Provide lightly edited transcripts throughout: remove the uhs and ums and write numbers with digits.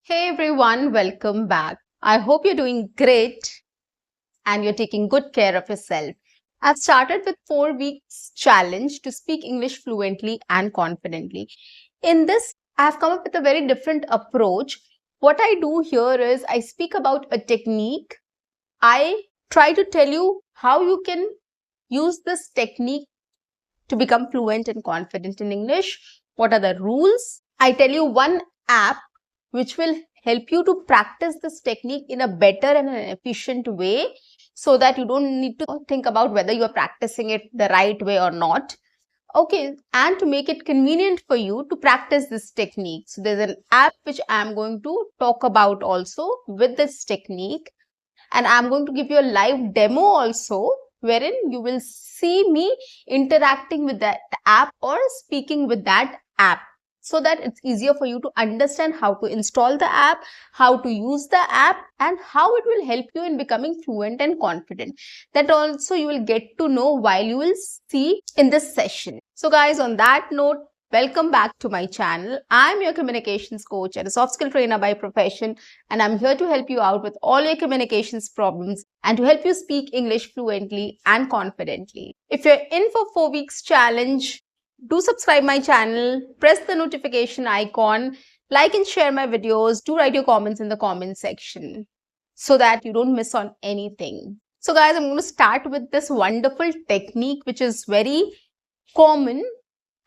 Hey everyone, welcome back. I hope you're doing great and you're taking good care of yourself. I've started with 4 weeks challenge to speak English fluently and confidently. In this, I've come up with a very different approach. What I do here is I speak about a technique. I try to tell you how you can use this technique to become fluent and confident in English. What are the rules? I tell you one app which will help you to practice this technique in a better and an efficient way so that you don't need to think about whether you are practicing it the right way or not. Okay, and to make it convenient for you to practice this technique. So there's an app which I'm going to talk about also with this technique, and I'm going to give you a live demo also wherein you will see me interacting with that app or speaking with that app, so that it's easier for you to understand how to install the app, how to use the app, and how it will help you in becoming fluent and confident. That also you will get to know while you will see in this session. So guys, on that note, welcome back to my channel. I'm your communications coach and a soft skill trainer by profession, and I'm here to help you out with all your communications problems and to help you speak English fluently and confidently. If you're in for 4 weeks challenge, do subscribe my channel, press the notification icon, like and share my videos, do write your comments in the comment section so that you don't miss on anything. So guys, I'm going to start with this wonderful technique which is very common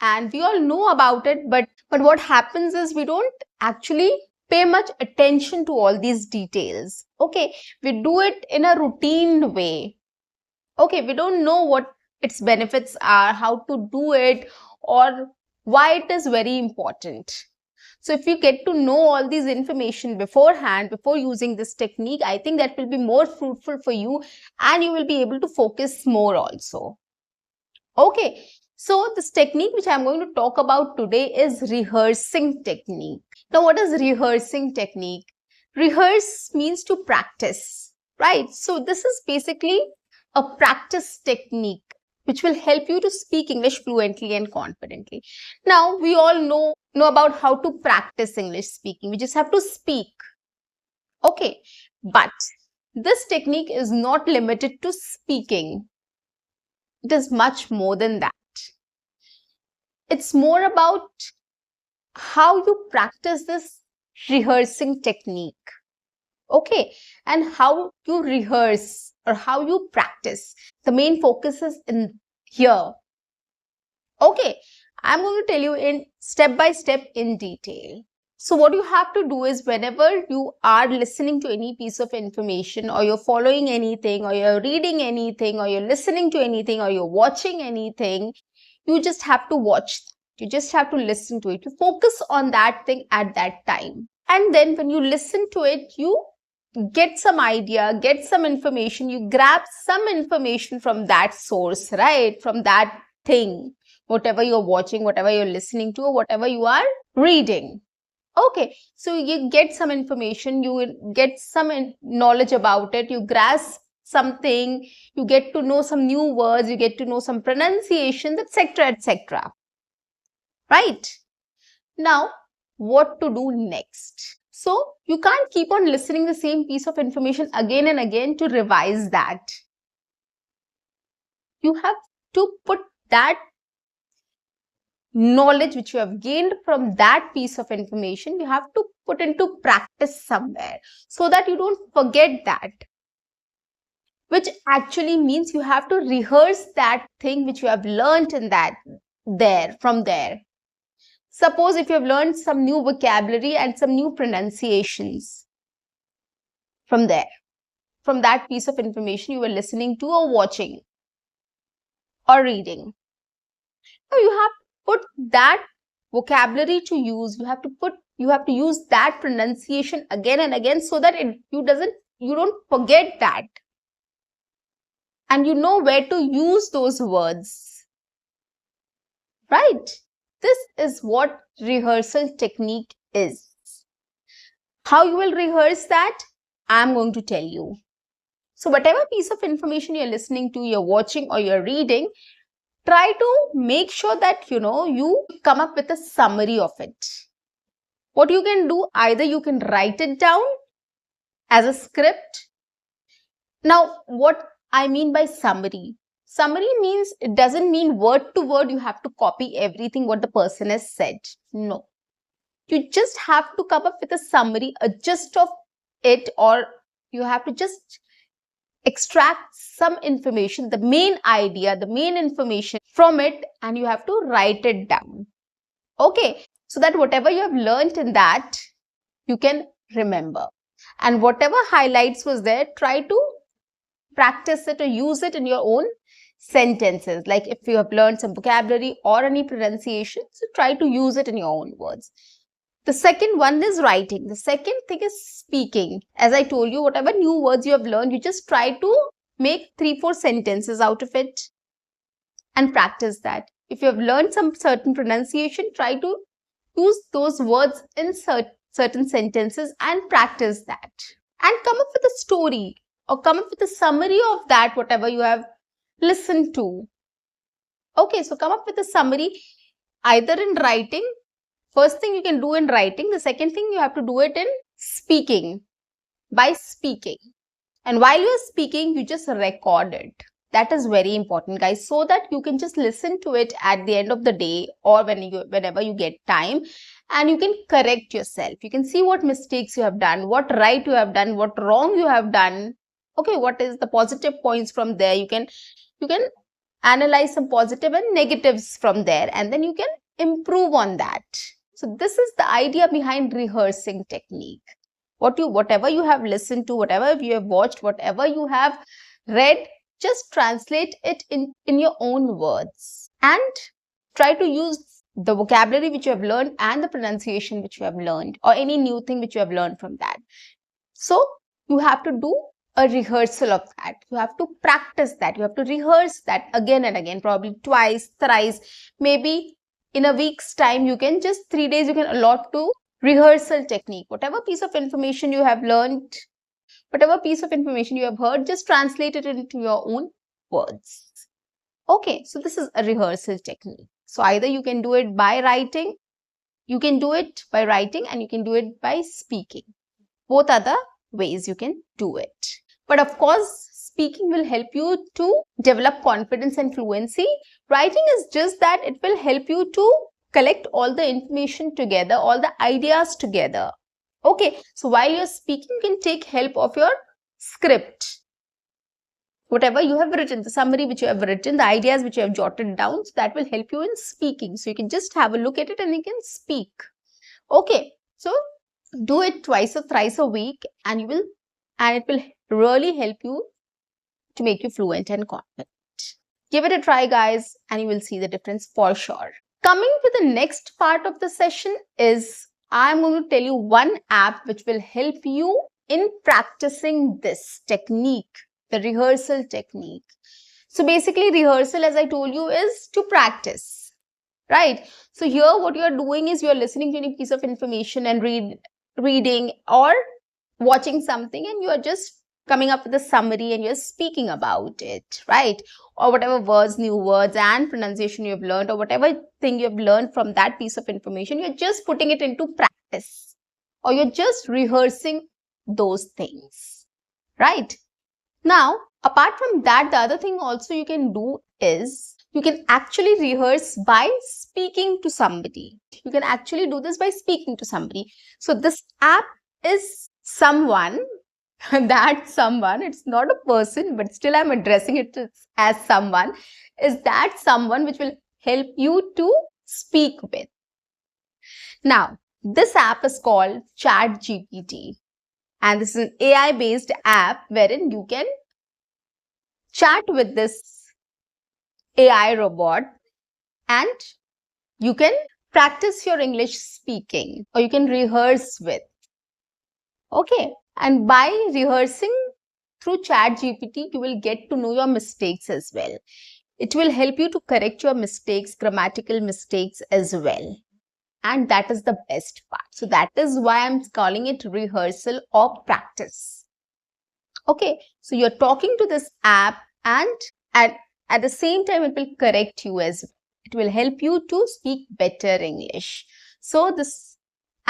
and we all know about it, but what happens is we don't actually pay much attention to all these details. Okay, we do it in a routine way. Okay, we don't know what its benefits are, how to do it, or why it is very important. So if you get to know all these information beforehand, before using this technique, I think that will be more fruitful for you and you will be able to focus more also. Okay, so this technique which I'm going to talk about today is rehearsing technique. Now, what is rehearsing technique? Rehearse means to practice, right? So this is basically a practice technique which will help you to speak English fluently and confidently. Now, we all know about how to practice English speaking. We just have to speak. Okay, but this technique is not limited to speaking. It is much more than that. It's more about how you practice this rehearsing technique. Okay, and how you rehearse or how you practice. The main focus is in here. Okay, I'm going to tell you in step by step in detail. So what you have to do is whenever you are listening to any piece of information, or you're following anything, or you're reading anything, or you're listening to anything, or you're watching anything, you just have to watch. You just have to listen to it. You focus on that thing at that time. And then when you listen to it, you get some idea, get some information, you grab some information from that source, right? From that thing, whatever you're watching, whatever you're listening to, or whatever you are reading. Okay, so you get some information, you get some knowledge about it, you grasp something, you get to know some new words, you get to know some pronunciations, etc., etc. Right? Now, what to do next? So, you can't keep on listening the same piece of information again and again to revise that. You have to put that knowledge which you have gained from that piece of information, you have to put into practice somewhere so that you don't forget that. Which actually means you have to rehearse that thing which you have learned in that from there. Suppose if you have learned some new vocabulary and some new pronunciations from there, from that piece of information you were listening to or watching or reading. Now you have to put that vocabulary to use. You have to use that pronunciation again and again so that you don't forget that. And you know where to use those words. Right? This is what rehearsal technique is. How you will rehearse that, I'm going to tell you. So whatever piece of information you're listening to, you're watching or you're reading, try to make sure that you come up with a summary of it. What you can do, either you can write it down as a script. Now, what I mean by summary? Summary means, it doesn't mean word to word you have to copy everything what the person has said. No. You just have to come up with a summary, a gist of it, or you have to just extract some information, the main idea, the main information from it, and you have to write it down. Okay, so that whatever you have learned in that, you can remember. And whatever highlights was there, try to practice it or use it in your own sentences. Like if you have learned some vocabulary or any pronunciation, so try to use it in your own words. The second one is writing. The second thing is speaking. As I told you, whatever new words you have learned, you just try to make 3-4 sentences out of it and practice that. If you have learned some certain pronunciation, try to use those words in certain sentences and practice that. And come up with a story or come up with a summary of that, whatever you have listened to. Okay, so come up with a summary either in writing. First thing you can do in writing. The second thing you have to do it in speaking, by speaking. And while you are speaking, you just record it. That is very important, guys, so that you can just listen to it at the end of the day or whenever you get time, and you can correct yourself. You can see what mistakes you have done, what right you have done, what wrong you have done. Okay, what is the positive points from there? You can analyze some positive and negatives from there, and then you can improve on that. So this is the idea behind rehearsing technique. Whatever you have listened to, whatever you have watched, whatever you have read, just translate it in your own words and try to use the vocabulary which you have learned and the pronunciation which you have learned, or any new thing which you have learned from that. So you have to do a rehearsal of that. You have to practice that. You have to rehearse that again and again, probably twice, thrice, maybe in a week's time. You can just 3 days you can allot to rehearsal technique. Whatever piece of information you have learned, whatever piece of information you have heard, just translate it into your own words. Okay, so this is a rehearsal technique. So either you can do it by writing, you can do it by writing, and you can do it by speaking. Both are the ways you can do it. But of course, speaking will help you to develop confidence and fluency. Writing is just that it will help you to collect all the information together, all the ideas together. Okay, so while you're speaking, you can take help of your script. Whatever you have written, the summary which you have written, the ideas which you have jotted down, so that will help you in speaking. So you can just have a look at it and you can speak. Okay, so do it twice or thrice a week, and it will really help you to make you fluent and confident. Give it a try, guys, and you will see the difference for sure. Coming to the next part of the session is I'm going to tell you one app which will help you in practicing this technique, the rehearsal technique. So basically, rehearsal, as I told you, is to practice, right? So here what you are doing is you are listening to any piece of information and reading or watching something, and you are just coming up with a summary and you're speaking about it, right? Or whatever words, new words and pronunciation you have learned, or whatever thing you have learned from that piece of information, you're just putting it into practice, or you're just rehearsing those things, right? Now, apart from that, the other thing also you can do is you can actually rehearse by speaking to somebody. You can actually do this by speaking to somebody. So this app is someone, that someone, it's not a person, but still I'm addressing it as someone, is that someone which will help you to speak with. Now, this app is called Chatgpt, and this is an AI based app wherein you can chat with this AI robot and you can practice your English speaking, or you can rehearse with. Okay, and by rehearsing through Chatgpt, you will get to know your mistakes as well. It will help you to correct your mistakes, grammatical mistakes as well. And that is the best part. So that is why I'm calling it rehearsal or practice. Okay, so you're talking to this app, and at the same time, it will correct you as well. It will help you to speak better English. So this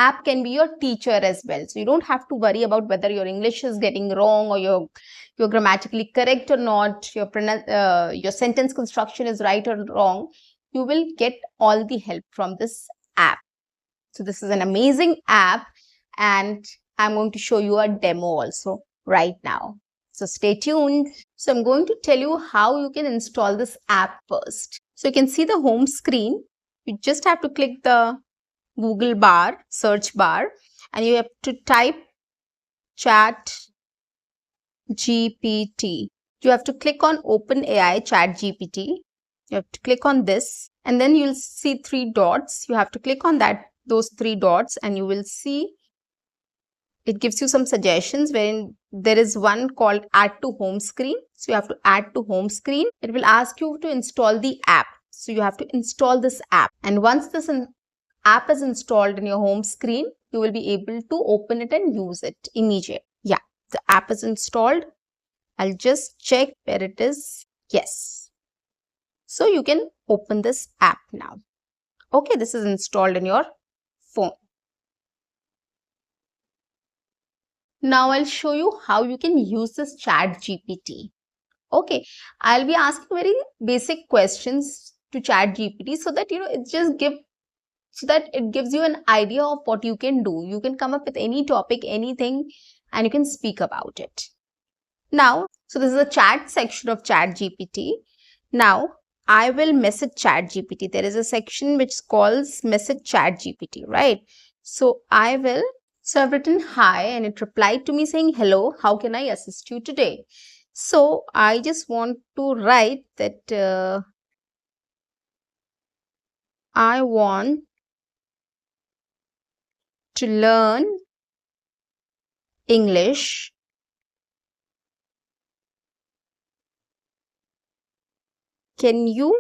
app can be your teacher as well. So you don't have to worry about whether your English is getting wrong or you're grammatically correct or not, your sentence construction is right or wrong. You will get all the help from this app. So this is an amazing app, and I'm going to show you a demo also right now. So stay tuned. So I'm going to tell you how you can install this app first. So you can see the home screen. You just have to click the Google bar, search bar, and you have to type Chat GPT. You have to click on OpenAI Chat GPT. You have to click on this, and then you'll see three dots. You have to click on those three dots, and you will see it gives you some suggestions wherein there is one called add to home screen. So you have to add to home screen. It will ask you to install the app. So you have to install this app. And once this app is installed in your home screen, you will be able to open it and use it immediately. Yeah, the app is installed. I'll just check where it is. Yes. So you can open this app now. Okay, this is installed in your phone. Now I'll show you how you can use this Chat GPT. Okay, I'll be asking very basic questions to Chat GPT so that it gives you an idea of what you can do. You can come up with any topic, anything, and you can speak about it. Now, so this is a chat section of Chat GPT. Now, I will message Chat GPT. There is a section which calls message Chat GPT, right? So I've written hi, and it replied to me saying, hello, how can I assist you today? So I just want to write that I want to learn English. Can you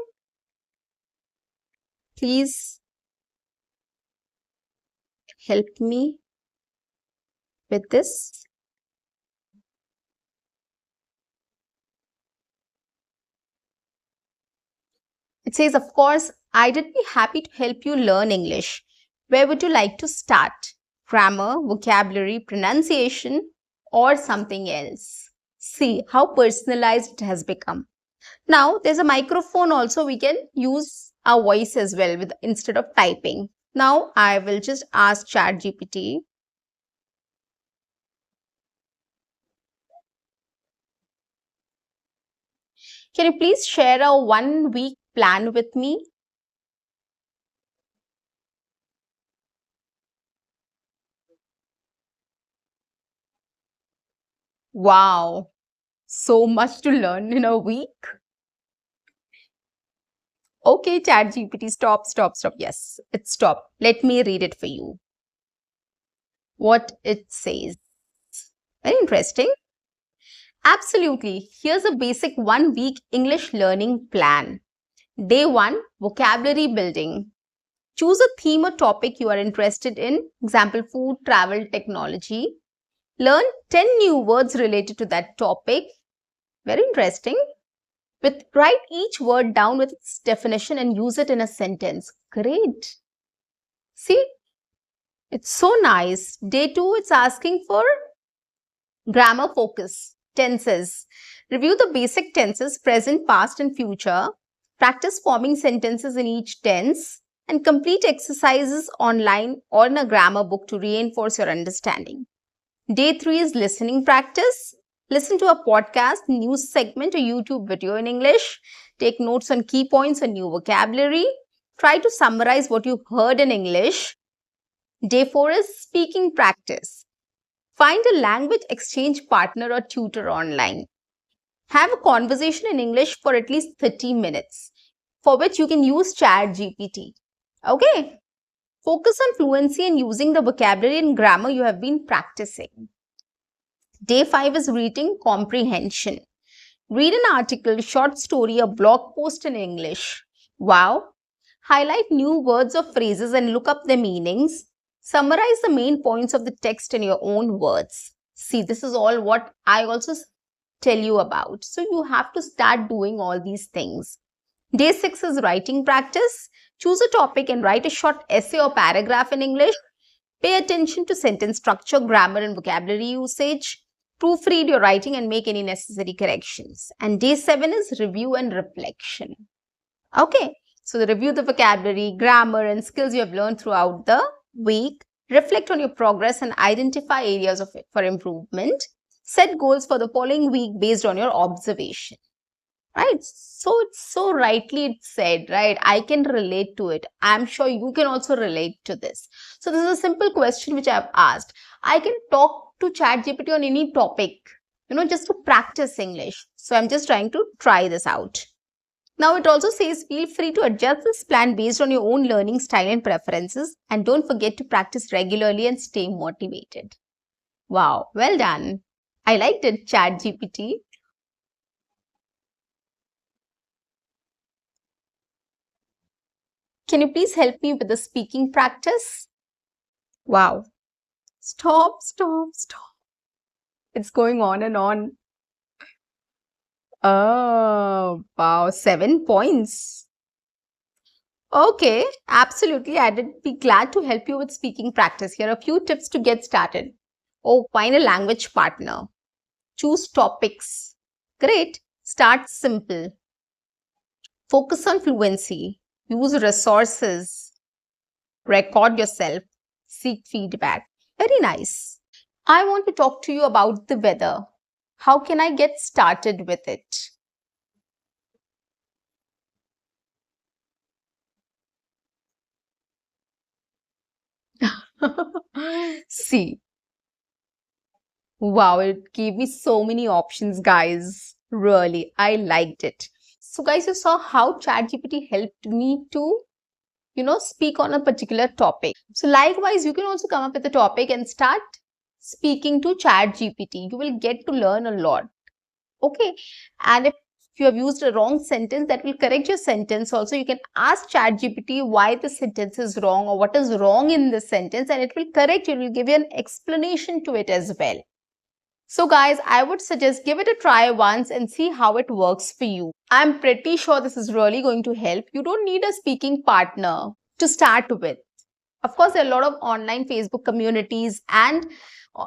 please help me with this? It says, of course, I'd be happy to help you learn English. Where would you like to start? Grammar, vocabulary, pronunciation, or something else? See how personalized it has become. Now, there's a microphone also. We can use our voice as well instead of typing. Now, I will just ask ChatGPT. Can you please share a 1 week plan with me? Wow, so much to learn in a week. Okay, ChatGPT, stop, stop, stop. Yes, it stopped. Let me read it for you. What it says. Very interesting. Absolutely. Here's a basic 1 week English learning plan. Day 1, vocabulary building. Choose a theme or topic you are interested in. Example, food, travel, technology. Learn 10 new words related to that topic. Very interesting. Write each word down with its definition and use it in a sentence. Great. See, it's so nice. Day 2, it's asking for grammar focus. Tenses. Review the basic tenses, present, past, and future. Practice forming sentences in each tense and complete exercises online or in a grammar book to reinforce your understanding. Day 3 is listening practice. Listen to a podcast, news segment, or YouTube video in English. Take notes on key points and new vocabulary. Try to summarize what you heard in English. Day 4 is speaking practice. Find a language exchange partner or tutor online. Have a conversation in English for at least 30 minutes, for which you can use ChatGPT. Okay? Focus on fluency and using the vocabulary and grammar you have been practicing. Day 5 is reading comprehension. Read an article, short story, or blog post in English. Wow! Highlight new words or phrases and look up their meanings. Summarize the main points of the text in your own words. See, this is all what I also tell you about. So you have to start doing all these things. Day 6 is writing practice. Choose a topic and write a short essay or paragraph in English. Pay attention to sentence structure, grammar, and vocabulary usage. Proofread your writing and make any necessary corrections. And day 7 is review and reflection. Okay, so review the vocabulary, grammar, and skills you have learned throughout the week. Reflect on your progress and identify areas for improvement. Set goals for the following week based on your observation. Right? So it's so rightly said, right? I can relate to it. I'm sure you can also relate to this. So this is a simple question which I've asked. I can talk to ChatGPT on any topic, just to practice English. So I'm just trying to try this out. Now it also says feel free to adjust this plan based on your own learning style and preferences, and don't forget to practice regularly and stay motivated. Wow, well done. I liked it, ChatGPT. Can you please help me with the speaking practice? Wow. Stop, stop, stop. It's going on and on. Oh, wow. 7 points. Okay, absolutely. I'd be glad to help you with speaking practice. Here are a few tips to get started. Oh, find a language partner. Choose topics. Great. Start simple. Focus on fluency. Use resources. Record yourself. Seek feedback. Very nice. I want to talk to you about the weather. How can I get started with it? See, wow, it gave me so many options, guys. Really, I liked it. So, guys, you saw how ChatGPT helped me to, speak on a particular topic. So, likewise, you can also come up with a topic and start speaking to ChatGPT. You will get to learn a lot. Okay. And if you have used a wrong sentence, that will correct your sentence. Also, you can ask ChatGPT why the sentence is wrong or what is wrong in the sentence, and it will correct you. It will give you an explanation to it as well. So guys, I would suggest give it a try once and see how it works for you. I'm pretty sure this is really going to help. You don't need a speaking partner to start with. Of course, there are a lot of online Facebook communities and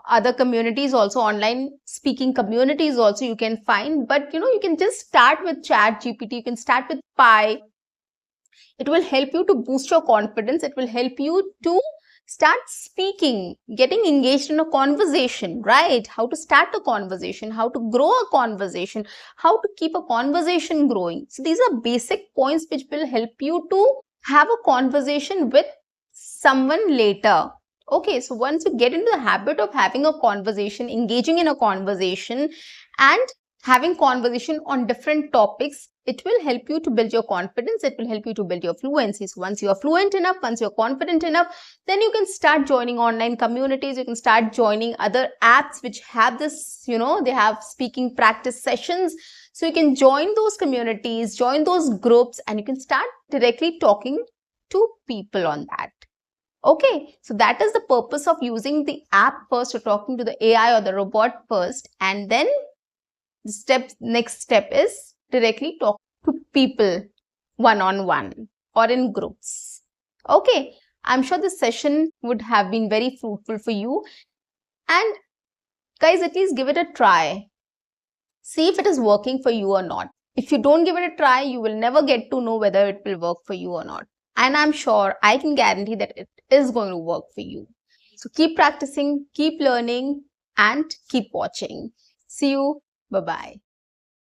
other communities also, online speaking communities also you can find. But you can just start with ChatGPT. You can start with Pi. It will help you to boost your confidence. It will help you to start speaking, getting engaged in a conversation, right? How to start a conversation, how to grow a conversation, how to keep a conversation growing. So these are basic points which will help you to have a conversation with someone later. Okay, so once you get into the habit of having a conversation, engaging in a conversation and having conversation on different topics, it will help you to build your confidence. It will help you to build your fluency. So once you are fluent enough, once you're confident enough, then you can start joining online communities. You can start joining other apps which have this, they have speaking practice sessions. So you can join those communities, join those groups, and you can start directly talking to people on that. Okay, so that is the purpose of using the app first, or talking to the AI or the robot first, and then the next step is directly talk to people one-on-one or in groups. Okay, I'm sure this session would have been very fruitful for you. And guys, at least give it a try. See if it is working for you or not. If you don't give it a try, you will never get to know whether it will work for you or not. And I'm sure, I can guarantee that it is going to work for you. So keep practicing, keep learning, and keep watching. See you. Bye-bye.